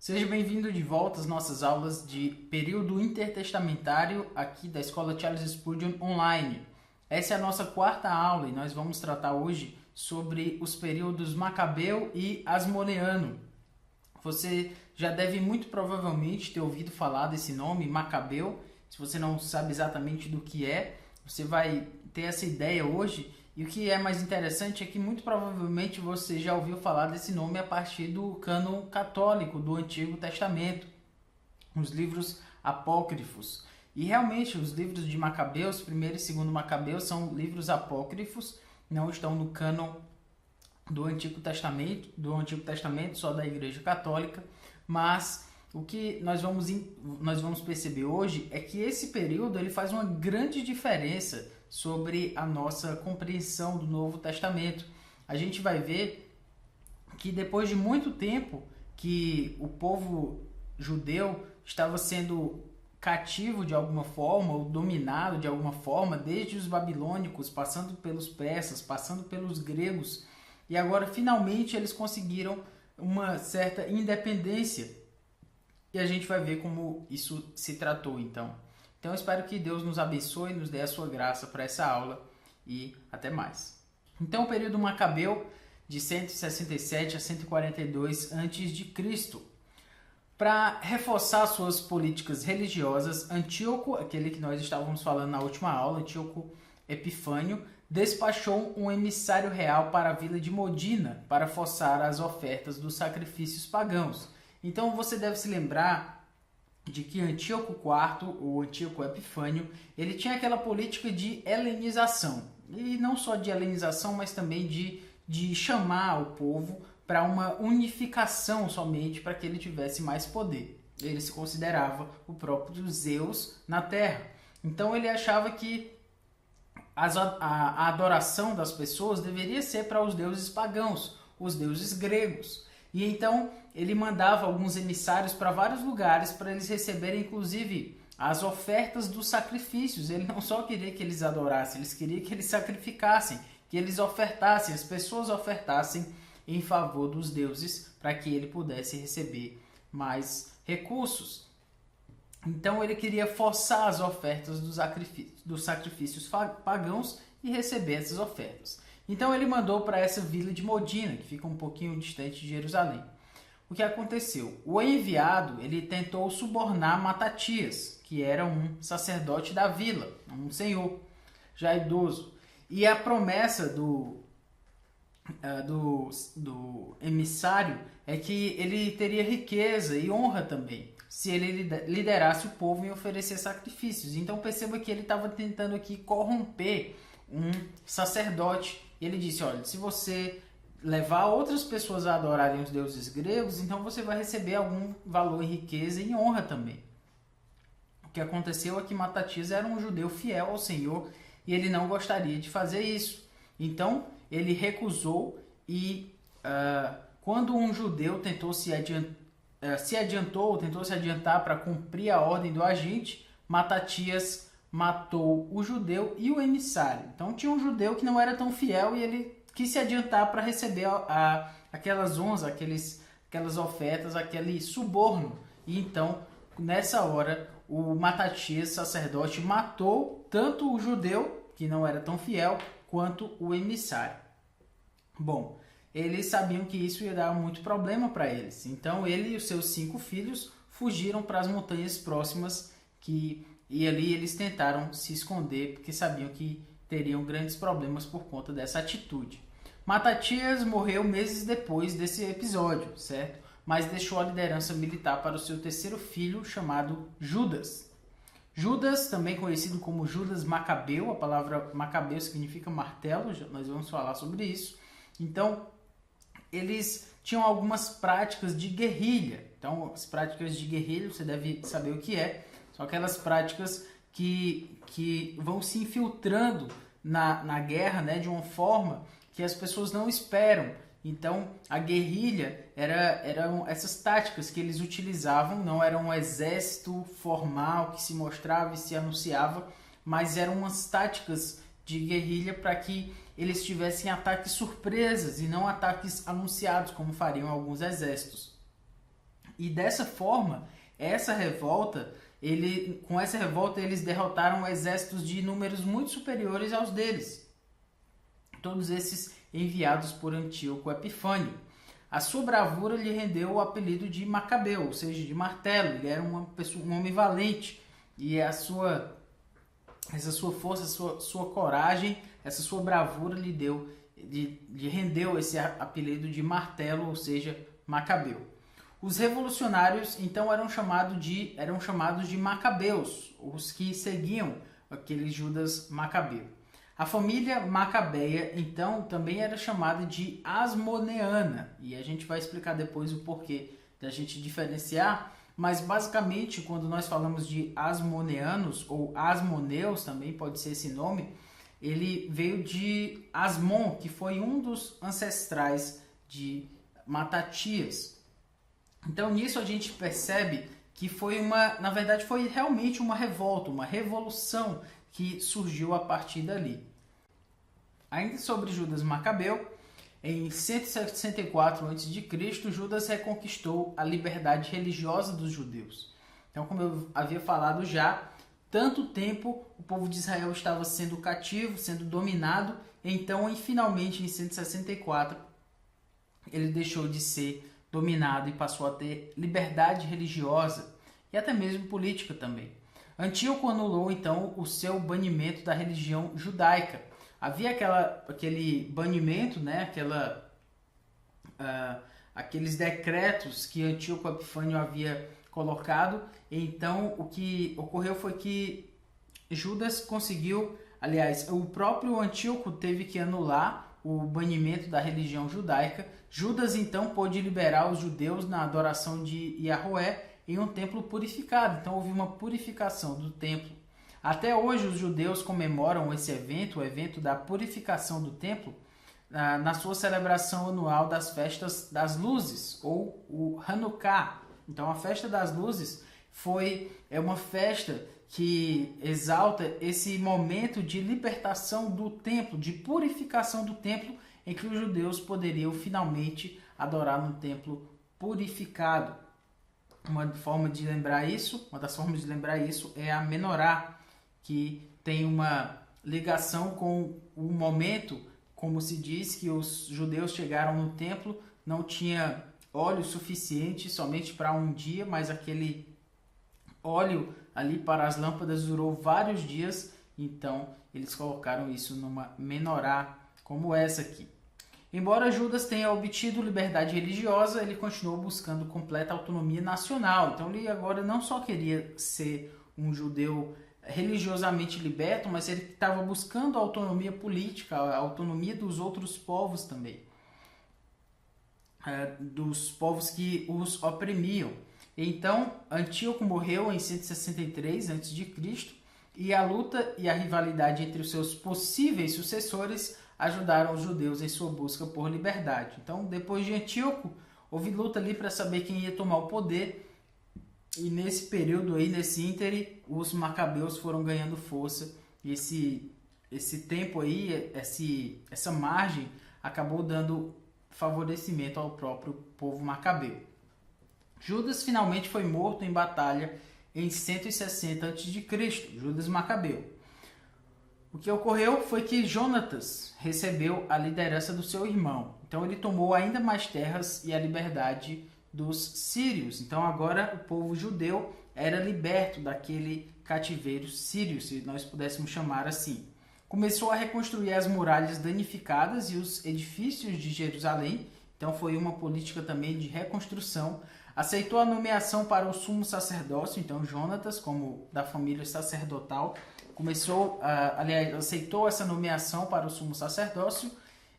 Seja bem-vindo de volta às nossas aulas de período intertestamentário aqui da Escola Charles Spurgeon Online. Essa é a nossa quarta aula e nós vamos tratar hoje sobre os períodos Macabeu e Asmoneano. Você já deve muito provavelmente ter ouvido falar desse nome, Macabeu. Se você não sabe exatamente do que é, você vai ter essa ideia hoje. E o que é mais interessante é que muito provavelmente você já ouviu falar desse nome a partir do cânon católico do Antigo Testamento, os livros apócrifos. E realmente os livros de Macabeus, primeiro e segundo Macabeus, são livros apócrifos, não estão no cânon do Antigo Testamento, só da Igreja Católica, mas o que nós vamos perceber hoje é que esse período ele faz uma grande diferença sobre a nossa compreensão do Novo Testamento. A gente vai ver que depois de muito tempo que o povo judeu estava sendo cativo de alguma forma, ou dominado de alguma forma, desde os babilônicos, passando pelos persas, passando pelos gregos, e agora finalmente eles conseguiram uma certa independência. E a gente vai ver como isso se tratou então. Então eu espero que Deus nos abençoe e nos dê a sua graça para essa aula e até mais. Então o período Macabeu de 167 a 142 a.C. Para reforçar suas políticas religiosas, Antíoco, aquele que nós estávamos falando na última aula, Antíoco Epifânio, despachou um emissário real para a vila de Modina para forçar as ofertas dos sacrifícios pagãos. Então você deve se lembrar de que Antíoco IV, ou Antíoco Epifânio, ele tinha aquela política de helenização. E não só de helenização, mas também de chamar o povo para uma unificação somente, para que ele tivesse mais poder. Ele se considerava o próprio Zeus na Terra. Então ele achava que a adoração das pessoas deveria ser para os deuses pagãos, os deuses gregos. E então ele mandava alguns emissários para vários lugares para eles receberem, inclusive, as ofertas dos sacrifícios. Ele não só queria que eles adorassem, eles queriam que eles sacrificassem, que eles ofertassem, as pessoas ofertassem em favor dos deuses para que ele pudesse receber mais recursos. Então ele queria forçar as ofertas dos sacrifícios pagãos e receber essas ofertas. Então ele mandou para essa vila de Modina, que fica um pouquinho distante de Jerusalém. O que aconteceu? O enviado ele tentou subornar Matatias, que era um sacerdote da vila, um senhor já idoso. E a promessa do emissário é que ele teria riqueza e honra também, se ele liderasse o povo em oferecer sacrifícios. Então perceba que ele estava tentando aqui corromper um sacerdote. E ele disse, olha, se você levar outras pessoas a adorarem os deuses gregos, então você vai receber algum valor em riqueza e em honra também. O que aconteceu é que Matatias era um judeu fiel ao Senhor e ele não gostaria de fazer isso. Então ele recusou e quando um judeu tentou se adiantar para cumprir a ordem do agente, Matatias matou o judeu e o emissário. Então tinha um judeu que não era tão fiel e ele quis se adiantar para receber aquelas honras, aquelas ofertas, aquele suborno. E então, nessa hora, o Matatias, sacerdote, matou tanto o judeu, que não era tão fiel, quanto o emissário. Bom, eles sabiam que isso ia dar muito problema para eles. Então ele e os seus 5 filhos fugiram para as montanhas próximas e ali eles tentaram se esconder porque sabiam que teriam grandes problemas por conta dessa atitude. Matatias morreu meses depois desse episódio, certo? Mas deixou a liderança militar para o seu terceiro filho, chamado Judas. Judas, também conhecido como Judas Macabeu, a palavra Macabeu significa martelo, nós vamos falar sobre isso. Então, eles tinham algumas práticas de guerrilha. Então, as práticas de guerrilha, você deve saber o que é. São aquelas práticas que vão se infiltrando na guerra, né, de uma forma que as pessoas não esperam. Então, a guerrilha eram essas táticas que eles utilizavam, não era um exército formal que se mostrava e se anunciava, mas eram umas táticas de guerrilha para que eles tivessem ataques surpresas e não ataques anunciados, como fariam alguns exércitos. E dessa forma, com essa revolta eles derrotaram exércitos de números muito superiores aos deles. Todos esses enviados por Antíoco Epifânio. A sua bravura lhe rendeu o apelido de Macabeu, ou seja, de martelo. Ele era um homem valente, e essa sua força, sua coragem, essa sua bravura lhe rendeu esse apelido de martelo, ou seja, Macabeu. Os revolucionários então eram chamados de Macabeus, os que seguiam aquele Judas Macabeu. A família Macabeia então também era chamada de Asmoneana, e a gente vai explicar depois o porquê da gente diferenciar, mas basicamente quando nós falamos de Asmoneanos ou Asmoneus, também pode ser esse nome, ele veio de Asmon, que foi um dos ancestrais de Matatias. Então nisso a gente percebe que na verdade foi realmente uma revolta, uma revolução que surgiu a partir dali. Ainda sobre Judas Macabeu, em 164 a.C., Judas reconquistou a liberdade religiosa dos judeus. Então, como eu havia falado já, tanto tempo o povo de Israel estava sendo cativo, sendo dominado, então finalmente em 164 ele deixou de ser dominado e passou a ter liberdade religiosa e até mesmo política também. Antíoco anulou então o seu banimento da religião judaica. Havia aquele banimento, né? Aqueles decretos que Antíoco Epifânio havia colocado. Então o que ocorreu foi que Judas conseguiu, aliás, o próprio Antíoco teve que anular o banimento da religião judaica. Judas então pôde liberar os judeus na adoração de Yahweh em um templo purificado. Então houve uma purificação do templo. Até hoje os judeus comemoram esse evento, o evento da purificação do templo, na sua celebração anual das festas das luzes, ou o Hanukkah. Então a festa das luzes é uma festa que exalta esse momento de libertação do templo, de purificação do templo, em que os judeus poderiam finalmente adorar no templo purificado. Uma das formas de lembrar isso é a menorá, que tem uma ligação com o momento, como se diz, que os judeus chegaram no templo, não tinha óleo suficiente somente para um dia, mas aquele óleo ali para as lâmpadas durou vários dias, então eles colocaram isso numa menorá como essa aqui. Embora Judas tenha obtido liberdade religiosa, ele continuou buscando completa autonomia nacional. Então ele agora não só queria ser um judeu religiosamente liberto, mas ele estava buscando a autonomia política, a autonomia dos outros povos também, dos povos que os oprimiam. Então Antíoco morreu em 163 a.C. e a luta e a rivalidade entre os seus possíveis sucessores ajudaram os judeus em sua busca por liberdade. Então, depois de Antíoco, houve luta ali para saber quem ia tomar o poder, e nesse período aí, nesse íntere, os macabeus foram ganhando força, e esse tempo aí, essa margem, acabou dando favorecimento ao próprio povo macabeu. Judas finalmente foi morto em batalha em 160 a.C., Judas Macabeu. O que ocorreu foi que Jonatas recebeu a liderança do seu irmão. Então ele tomou ainda mais terras e a liberdade dos sírios. Então agora o povo judeu era liberto daquele cativeiro sírio, se nós pudéssemos chamar assim. Começou a reconstruir as muralhas danificadas e os edifícios de Jerusalém. Então foi uma política também de reconstrução. Aceitou a nomeação para o sumo sacerdócio. Então Jonatas, como da família sacerdotal, aceitou essa nomeação para o sumo sacerdócio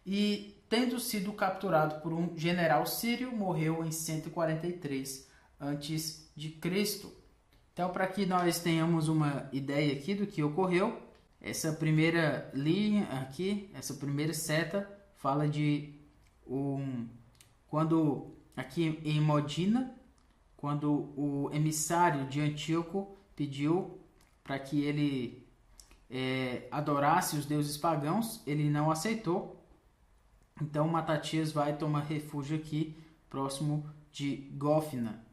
e, tendo sido capturado por um general sírio, morreu em 143 a.C. Então, para que nós tenhamos uma ideia aqui do que ocorreu, essa primeira linha aqui, essa primeira seta, fala de quando aqui em Modina, quando o emissário de Antíoco pediu para que ele adorasse os deuses pagãos, ele não aceitou. Então Matatias vai tomar refúgio aqui próximo de Gófina.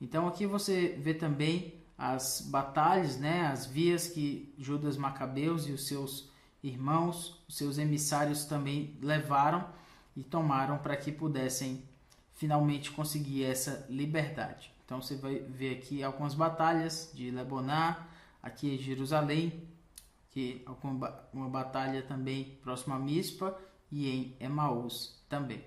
Então aqui você vê também as batalhas, né, as vias que Judas Macabeus e os seus irmãos, os seus emissários também levaram e tomaram para que pudessem finalmente conseguir essa liberdade. Então você vai ver aqui algumas batalhas de Leboná, aqui em Jerusalém, que uma batalha também próxima a Mispa e em Emaús também.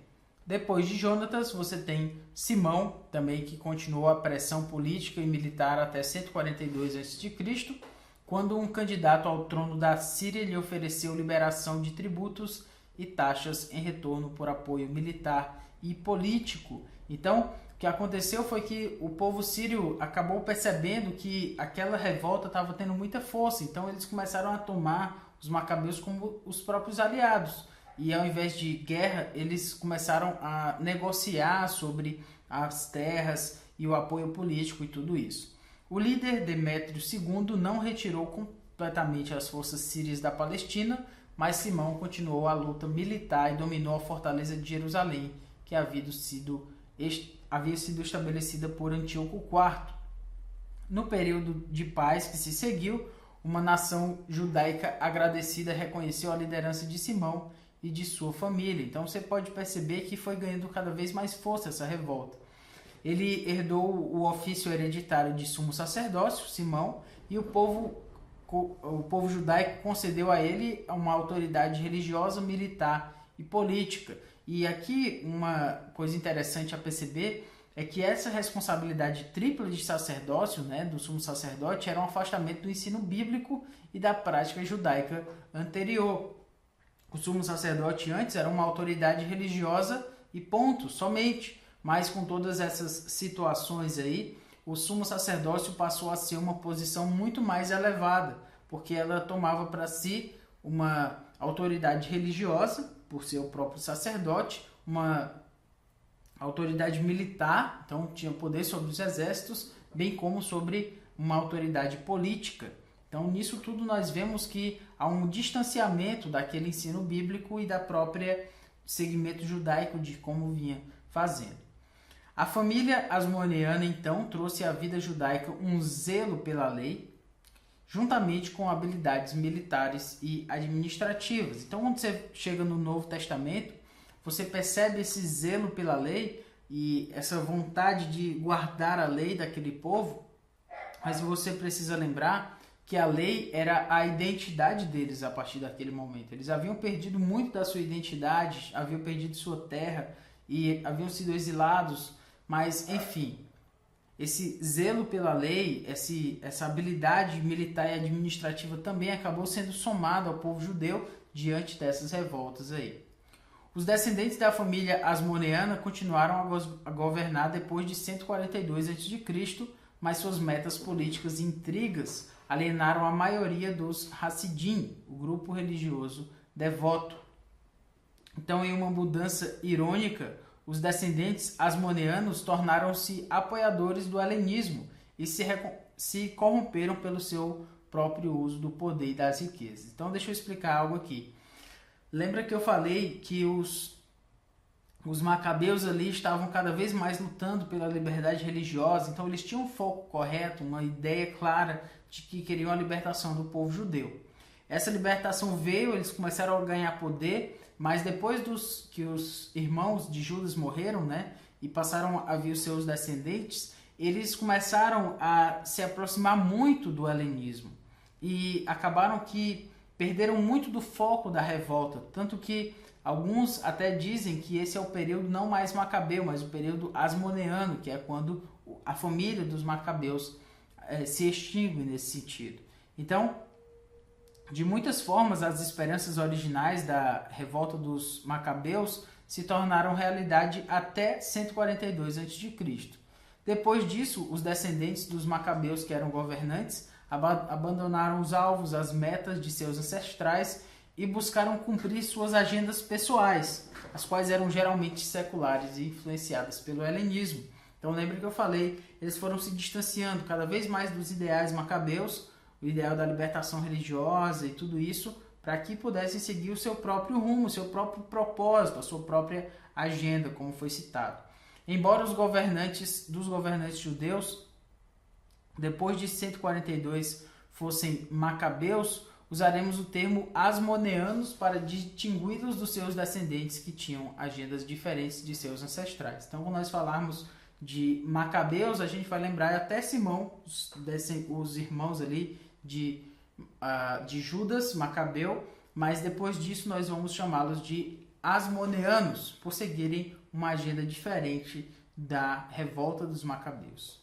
Depois de Jonatas, você tem Simão, também, que continuou a pressão política e militar até 142 a.C., quando um candidato ao trono da Síria lhe ofereceu liberação de tributos e taxas em retorno por apoio militar e político. Então, o que aconteceu foi que o povo sírio acabou percebendo que aquela revolta estava tendo muita força, então eles começaram a tomar os macabeus como os próprios aliados. E ao invés de guerra, eles começaram a negociar sobre as terras e o apoio político e tudo isso. O líder Demétrio II não retirou completamente as forças sírias da Palestina, mas Simão continuou a luta militar e dominou a fortaleza de Jerusalém, que havia sido estabelecida por Antíoco IV. No período de paz que se seguiu, uma nação judaica agradecida reconheceu a liderança de Simão e de sua família. Então você pode perceber que foi ganhando cada vez mais força essa revolta. Ele herdou o ofício hereditário de sumo sacerdócio, Simão, e o povo judaico concedeu a ele uma autoridade religiosa, militar e política. E aqui uma coisa interessante a perceber é que essa responsabilidade tripla de sacerdócio, né, do sumo sacerdote, era um afastamento do ensino bíblico e da prática judaica anterior. O sumo sacerdote antes era uma autoridade religiosa e ponto, somente. Mas com todas essas situações aí, o sumo sacerdócio passou a ser uma posição muito mais elevada, porque ela tomava para si uma autoridade religiosa, por ser o próprio sacerdote, uma autoridade militar, então tinha poder sobre os exércitos, bem como sobre uma autoridade política. Então, nisso tudo nós vemos que há um distanciamento daquele ensino bíblico e da própria segmento judaico de como vinha fazendo. A família asmoneana, então, trouxe à vida judaica um zelo pela lei, juntamente com habilidades militares e administrativas. Então, quando você chega no Novo Testamento, você percebe esse zelo pela lei e essa vontade de guardar a lei daquele povo, mas você precisa lembrar que a lei era a identidade deles a partir daquele momento. Eles haviam perdido muito da sua identidade, haviam perdido sua terra e haviam sido exilados, mas enfim, esse zelo pela lei, essa habilidade militar e administrativa também acabou sendo somado ao povo judeu diante dessas revoltas aí. Os descendentes da família asmoneana continuaram a governar depois de 142 a.C., mas suas metas políticas e intrigas alienaram a maioria dos Hassidim, o grupo religioso devoto. Então, em uma mudança irônica, os descendentes asmoneanos tornaram-se apoiadores do helenismo e se corromperam pelo seu próprio uso do poder e das riquezas. Então, deixa eu explicar algo aqui. Lembra que eu falei que os macabeus ali estavam cada vez mais lutando pela liberdade religiosa, então eles tinham um foco correto, uma ideia clara de que queriam a libertação do povo judeu. Essa libertação veio, eles começaram a ganhar poder, mas depois que os irmãos de Judas morreram, né, e passaram a vir os seus descendentes, eles começaram a se aproximar muito do helenismo e acabaram que perderam muito do foco da revolta, tanto que alguns até dizem que esse é o período não mais macabeu, mas o período asmoneano, que é quando a família dos macabeus se extingue nesse sentido. Então, de muitas formas, as esperanças originais da revolta dos macabeus se tornaram realidade até 142 a.C. Depois disso, os descendentes dos macabeus que eram governantes abandonaram os alvos, as metas de seus ancestrais e buscaram cumprir suas agendas pessoais, as quais eram geralmente seculares e influenciadas pelo helenismo. Então lembra que eu falei, eles foram se distanciando cada vez mais dos ideais macabeus, o ideal da libertação religiosa e tudo isso, para que pudessem seguir o seu próprio rumo, o seu próprio propósito, a sua própria agenda, como foi citado. Embora os governantes judeus, depois de 142, fossem macabeus, usaremos o termo asmoneanos para distingui-los dos seus descendentes que tinham agendas diferentes de seus ancestrais. Então, quando nós falarmos de macabeus, a gente vai lembrar até Simão, os irmãos ali de Judas, Macabeu, mas depois disso nós vamos chamá-los de asmoneanos, por seguirem uma agenda diferente da revolta dos macabeus.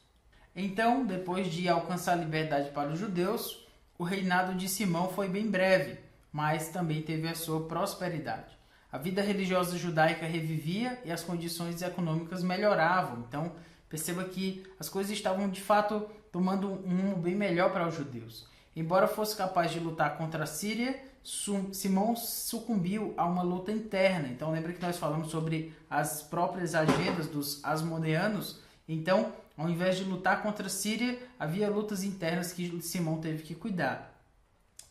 Então, depois de alcançar a liberdade para os judeus, o reinado de Simão foi bem breve, mas também teve a sua prosperidade. A vida religiosa judaica revivia e as condições econômicas melhoravam. Então, perceba que as coisas estavam de fato tomando um rumo bem melhor para os judeus. Embora fosse capaz de lutar contra a Síria, Simão sucumbiu a uma luta interna. Então, lembra que nós falamos sobre as próprias agendas dos asmoneanos? Então, ao invés de lutar contra a Síria, havia lutas internas que Simão teve que cuidar.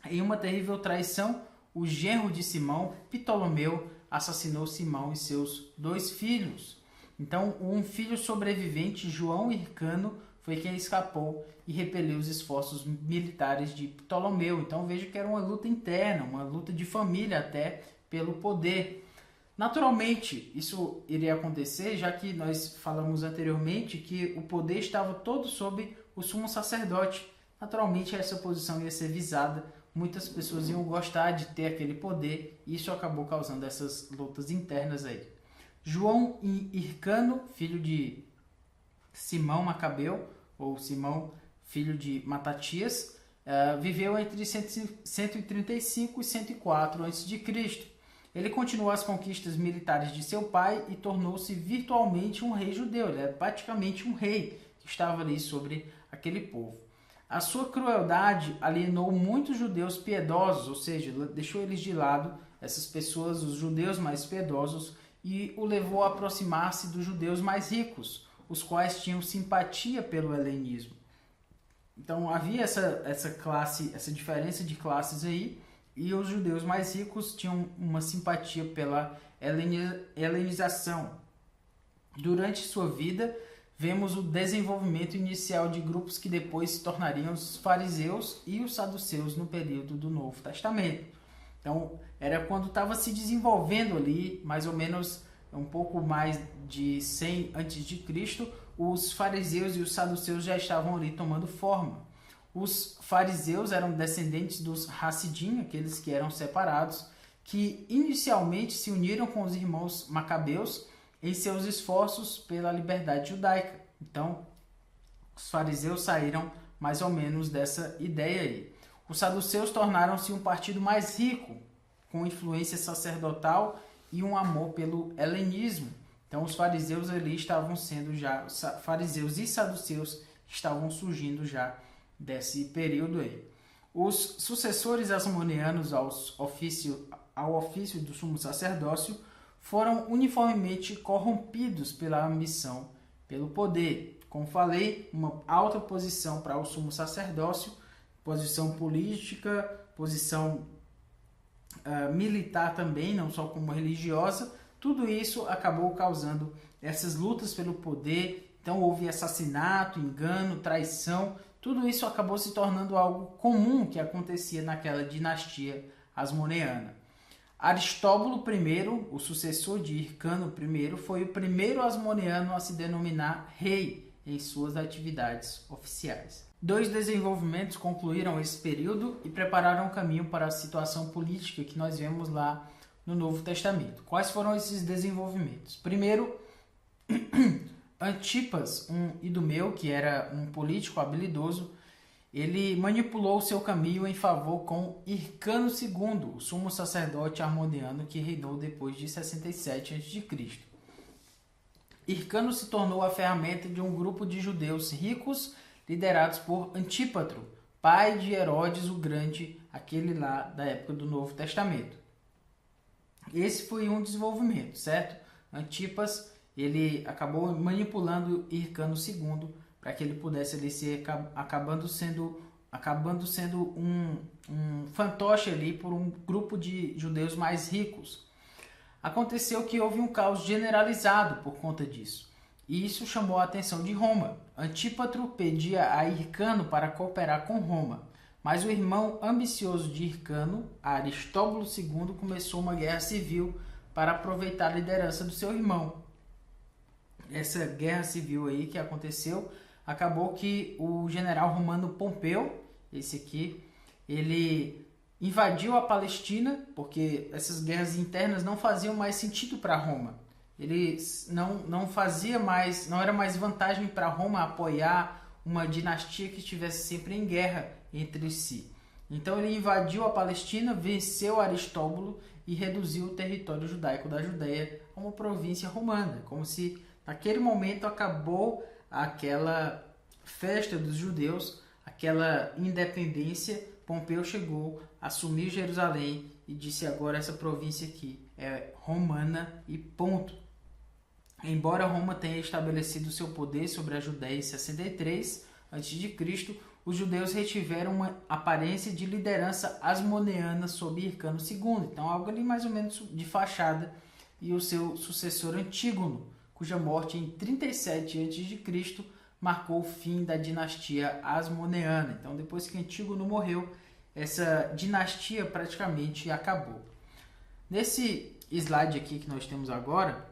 Em uma terrível traição, o genro de Simão, Ptolomeu, assassinou Simão e seus 2 filhos. Então, um filho sobrevivente, João Hircano, foi quem escapou e repeliu os esforços militares de Ptolomeu. Então, veja que era uma luta interna, uma luta de família até pelo poder. Naturalmente, isso iria acontecer, já que nós falamos anteriormente que o poder estava todo sob o sumo sacerdote. Naturalmente, essa posição ia ser visada, muitas pessoas iam gostar de ter aquele poder, e isso acabou causando essas lutas internas aí. João Hircano, filho de Simão Macabeu, ou Simão, filho de Matatias, viveu entre 135 e 104 a.C. Ele continuou as conquistas militares de seu pai e tornou-se virtualmente um rei judeu. Ele era praticamente um rei que estava ali sobre aquele povo. A sua crueldade alienou muitos judeus piedosos, ou seja, deixou eles de lado, essas pessoas, os judeus mais piedosos, e o levou a aproximar-se dos judeus mais ricos, os quais tinham simpatia pelo helenismo. Então havia essa diferença de classes aí, e os judeus mais ricos tinham uma simpatia pela helenização. Durante sua vida, vemos o desenvolvimento inicial de grupos que depois se tornariam os fariseus e os saduceus no período do Novo Testamento. Então, era quando estava se desenvolvendo ali, mais ou menos um pouco mais de 100 a.C., os fariseus e os saduceus já estavam ali tomando forma. Os fariseus eram descendentes dos Hassidim, aqueles que eram separados, que inicialmente se uniram com os irmãos macabeus em seus esforços pela liberdade judaica. Então, os fariseus saíram mais ou menos dessa ideia aí. Os saduceus tornaram-se um partido mais rico, com influência sacerdotal e um amor pelo helenismo. Então, os fariseus ali estavam sendo já, os fariseus e saduceus estavam surgindo já desse período aí. Os sucessores asmoneanos ao ofício do sumo sacerdócio foram uniformemente corrompidos pela ambição pelo poder. Como falei, uma alta posição para o sumo sacerdócio, posição política, posição militar também, não só como religiosa. Tudo isso acabou causando essas lutas pelo poder. Então houve assassinato, engano, traição. Tudo isso acabou se tornando algo comum que acontecia naquela dinastia asmoneana. Aristóbulo I, o sucessor de Hircano I, foi o primeiro asmoneano a se denominar rei em suas atividades oficiais. 2 desenvolvimentos concluíram esse período e prepararam o caminho para a situação política que nós vemos lá no Novo Testamento. Quais foram esses desenvolvimentos? Primeiro, Antipas, um idumeu, que era um político habilidoso, ele manipulou o seu caminho em favor com Hircano II, o sumo sacerdote armoniano que reinou depois de 67 a.C. Hircano se tornou a ferramenta de um grupo de judeus ricos liderados por Antípatro, pai de Herodes o Grande, aquele lá da época do Novo Testamento. Esse foi um desenvolvimento, certo? Antipas, ele acabou manipulando Hircano II para que ele pudesse ali ser acabando sendo um fantoche ali por um grupo de judeus mais ricos. Aconteceu que houve um caos generalizado por conta disso. e isso chamou a atenção de Roma. Antípatro pedia a Hircano para cooperar com Roma, mas o irmão ambicioso de Hircano, Aristóbulo II, começou uma guerra civil para aproveitar a liderança do seu irmão. Essa guerra civil aí que aconteceu, acabou que o general romano Pompeu, esse aqui, ele invadiu a Palestina, porque essas guerras internas não faziam mais sentido para Roma. Ele não era mais vantagem para Roma apoiar uma dinastia que estivesse sempre em guerra entre si. Então ele invadiu a Palestina, venceu Aristóbulo e reduziu o território judaico da Judéia a uma província romana, como se naquele momento acabou aquela festa dos judeus, aquela independência. Pompeu chegou, assumiu Jerusalém e disse: agora essa província aqui é romana e ponto. Embora Roma tenha estabelecido seu poder sobre a Judéia em 63 a.C., os judeus retiveram uma aparência de liderança asmoneana sob Hircano II. Então, algo ali mais ou menos de fachada. E o seu sucessor Antígono, cuja morte em 37 a.C. marcou o fim da dinastia asmoneana. Então, depois que Antígono morreu, essa dinastia praticamente acabou. Nesse slide aqui que nós temos agora,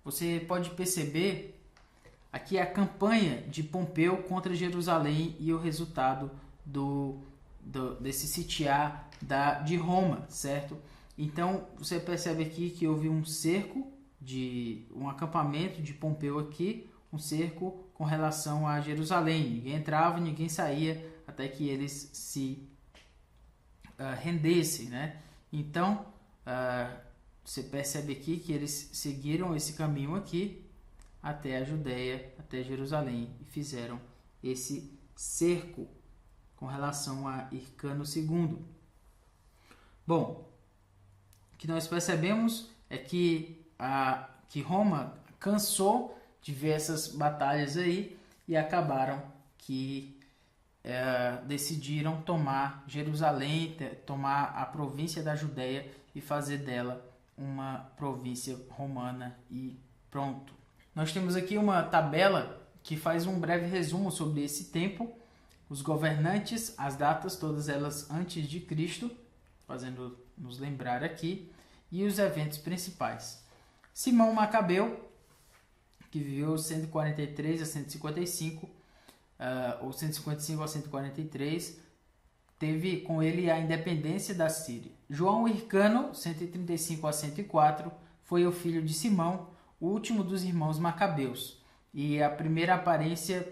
você pode perceber aqui a campanha de Pompeu contra Jerusalém e o resultado desse sitiar de Roma, certo? Então, você percebe aqui que houve um cerco, um acampamento de Pompeu aqui, um cerco com relação a Jerusalém. Ninguém entrava, ninguém saía, até que eles se rendessem, né? Então, você percebe aqui que eles seguiram esse caminho aqui até a Judéia, até Jerusalém, e fizeram esse cerco com relação a Hircano II. Bom, o que nós percebemos é que Roma cansou de ver essas batalhas aí e acabaram que decidiram tomar Jerusalém, tomar a província da Judéia e fazer dela uma província romana e pronto. Nós temos aqui uma tabela que faz um breve resumo sobre esse tempo, os governantes, as datas, todas elas antes de Cristo, fazendo nos lembrar aqui, e os eventos principais. Simão Macabeu, que viveu 143 a 155, ou 155 a 143, teve com ele a independência da Síria. João Hircano, 135 a 104, foi o filho de Simão, o último dos irmãos Macabeus, e a primeira aparição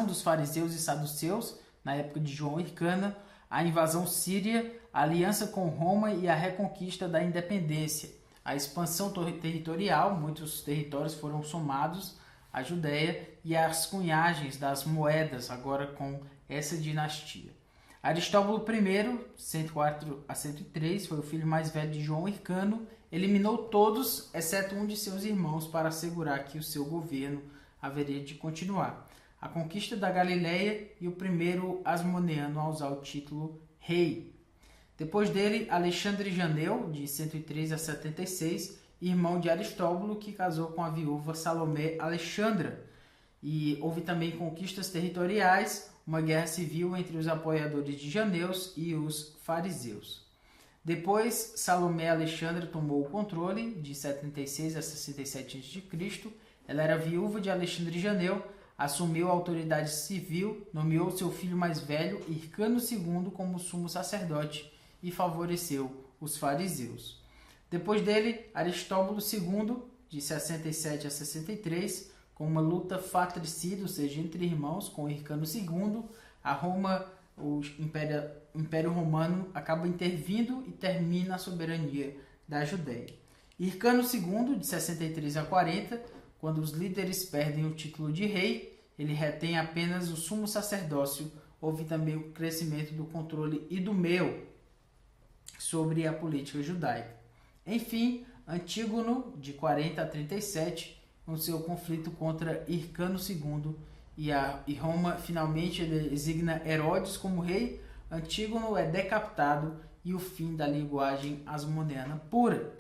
dos fariseus e saduceus, na época de João Hircano, a invasão síria, a aliança com Roma e a reconquista da independência. A expansão territorial, muitos territórios foram somados à Judéia, e as cunhagens das moedas, agora com essa dinastia. Aristóbulo I, 104 a 103, foi o filho mais velho de João Hircano, eliminou todos, exceto um de seus irmãos, para assegurar que o seu governo haveria de continuar. A conquista da Galileia e o primeiro asmoneano a usar o título rei. Depois dele, Alexandre Janeu, de 103 a 76, irmão de Aristóbulo, que casou com a viúva Salomé Alexandra. E houve também conquistas territoriais, uma guerra civil entre os apoiadores de Janeus e os fariseus. Depois, Salomé Alexandra tomou o controle, de 76 a 67 a.C. Ela era viúva de Alexandre Janeu, assumiu a autoridade civil, nomeou seu filho mais velho, Hircano II, como sumo sacerdote e favoreceu os fariseus. Depois dele, Aristóbulo II, de 67 a 63, com uma luta fratricida, ou seja, entre irmãos, com Hircano II, a Roma, o Império Romano, acaba intervindo e termina a soberania da Judéia. Hircano II, de 63 a 40, quando os líderes perdem o título de rei, ele retém apenas o sumo sacerdócio. Houve também o crescimento do controle idumeu sobre a política judaica. Enfim, Antígono, de 40 a 37, no seu conflito contra Hircano II, e Roma finalmente designa Herodes como rei. Antígono é decapitado e o fim da linguagem asmoneana pura.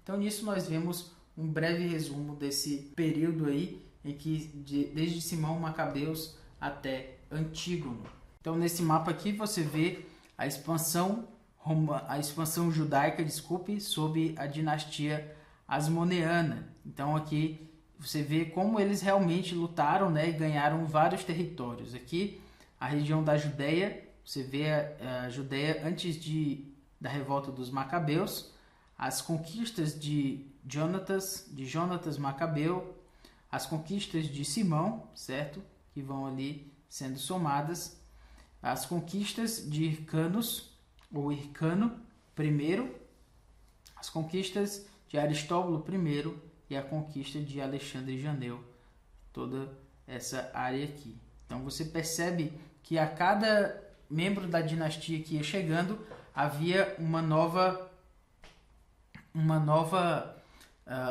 Então nisso nós vemos um breve resumo desse período aí, em que desde Simão Macabeus até Antígono. Então nesse mapa aqui você vê a expansão judaica, sob a dinastia Asmoneana. Então aqui você vê como eles realmente lutaram, né, e ganharam vários territórios. Aqui a região da Judéia, você vê a Judéia antes da revolta dos Macabeus, as conquistas de Jonatas Macabeu, as conquistas de Simão, certo? Que vão ali sendo somadas, as conquistas de Hircanos, ou Hircano I, as conquistas de Aristóbulo I e a conquista de Alexandre Janeu, toda essa área aqui. Então você percebe que a cada membro da dinastia que ia chegando, havia uma nova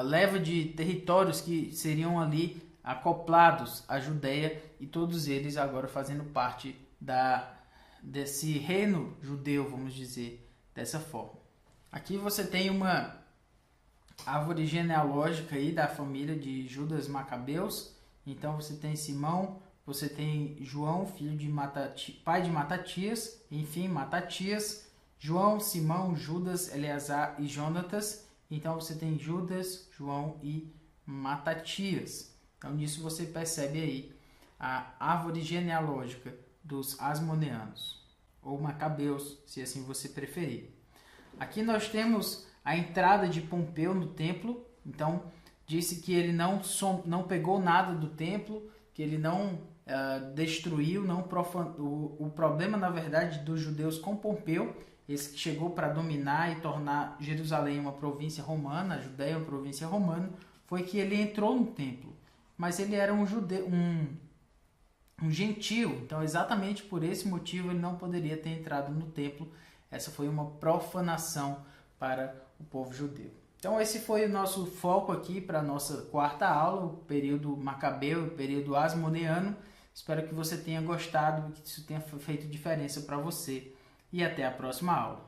leva de territórios que seriam ali acoplados à Judéia, e todos eles agora fazendo parte desse reino judeu, vamos dizer dessa forma. Aqui você tem uma árvore genealógica aí da família de Judas Macabeus. Então você tem Simão, você tem João, filho de pai de Matatias, enfim, Matatias, João, Simão, Judas, Eleazar e Jonatas. Então você tem Judas, João e Matatias. Então nisso você percebe aí a árvore genealógica dos Asmoneanos, ou Macabeus, se assim você preferir. Aqui nós temos a entrada de Pompeu no templo. Então disse que ele não pegou nada do templo, que ele não destruiu, não profanou. O problema, na verdade, dos judeus com Pompeu, esse que chegou para dominar e tornar Jerusalém uma província romana, a Judéia uma província romana, foi que ele entrou no templo. Mas ele era um gentio, então exatamente por esse motivo ele não poderia ter entrado no templo. Essa foi uma profanação para o povo judeu. Então esse foi o nosso foco aqui para a nossa quarta aula, o período Macabeu, o período Asmoneano. Espero que você tenha gostado e que isso tenha feito diferença para você. E até a próxima aula.